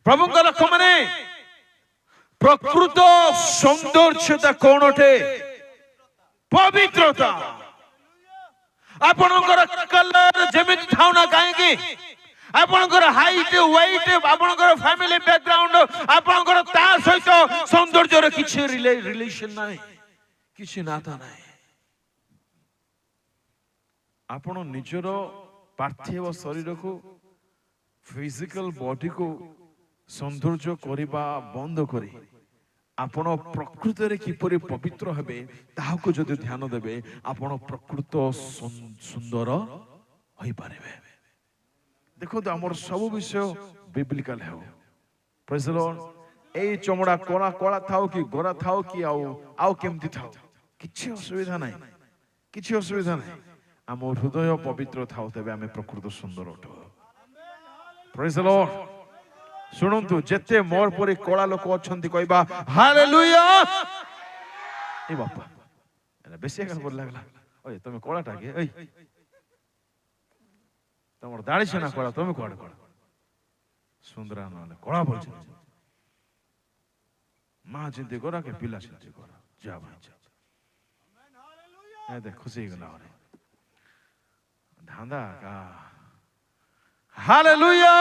ପ୍ରଭୁଙ୍କ ଲୋକମାନେ ପ୍ରକୃତ ସୌନ୍ଦର୍ଯ୍ୟତା କଣ ଅଟେ? ପବିତ୍ରତା। ଆପଣଙ୍କର କଲର ଯେମିତି ଥାଉ ନା କାହିଁକି, ଆପଣଙ୍କର ହାଇଟ୍ ୱେଟ୍, ଆପଣଙ୍କର ଫ୍ୟାମିଲି ବ୍ୟାକଗ୍ରାଉଣ୍ଡ, ଆପଣଙ୍କର ତା ସହିତ ସୌନ୍ଦର୍ଯ୍ୟର କିଛି ରିଲେସନ ନାହିଁ, କିଛି ନାତା ନାହିଁ। ଆପଣ ନିଜର ପାର୍ଥିବ ଶରୀରକୁ, ଫିଜିକାଲ ବଡିକୁ ସୌନ୍ଦର୍ଯ୍ୟ କରିବା ବନ୍ଦ କରି ଆପଣ ପ୍ରକୃତରେ କିପରି ପବିତ୍ର ହେବେ ତାହାକୁ ଯଦି ଧ୍ୟାନ ଦେବେ, ଆପଣ ପ୍ରକୃତ ସୁନ୍ଦର ହୋଇପାରିବେ। ଦେଖନ୍ତୁ, ଆମର ସବୁ ବିଷୟ ବିବ୍ଲିକାଲ ହେଉ। ପ୍ରେଜ୍ ଦ ଲର୍ଡ। ଏଇ ଚମଡ଼ା କଳା କଳା ଥାଉ କି ଗୋରା ଥାଉ କି ଆଉ କେମିତି ଥାଉ, କିଛି ଅସୁବିଧା ନାହିଁ, କିଛି ଅସୁବିଧା ନାହିଁ। ଆମ ହୃଦୟ ପବିତ୍ର ଥାଉ, ତେବେ ଆମେ ପ୍ରକୃତ ସୁନ୍ଦର ଅଟୁ। ପ୍ରେଜ୍ ଦ ଲର୍ଡ। ଶୁଣନ୍ତୁ, ଯେତେ ମୋର ପରି କଳା ଲୋକ ଅଛନ୍ତି କହିବା ହାଲେଲୁୟା। ଏ ବାପା, ବେଶୀ ଏକା ଭଲ ଲାଗିଲା। ଓଏ ତମେ କଳାଟା କି? ଏଇ ତମର ଦାଢ଼ି ସିନା କଳା, ତମେ କୁଆଡେ କଳା? ସୁନ୍ଦରା ନହେଲେ କଳା ବୋଲଛ। ମା ଯେମିତି ଗୋରା କେ ପିଲା ସେମିତି ଗୋରା। ଯା ଭାଇ ଯା। ଏ ଖୁସି ହେଇଗଲା ଆହୁରି। ଧାନ୍ଦା କା ହାଲେଲୁୟା।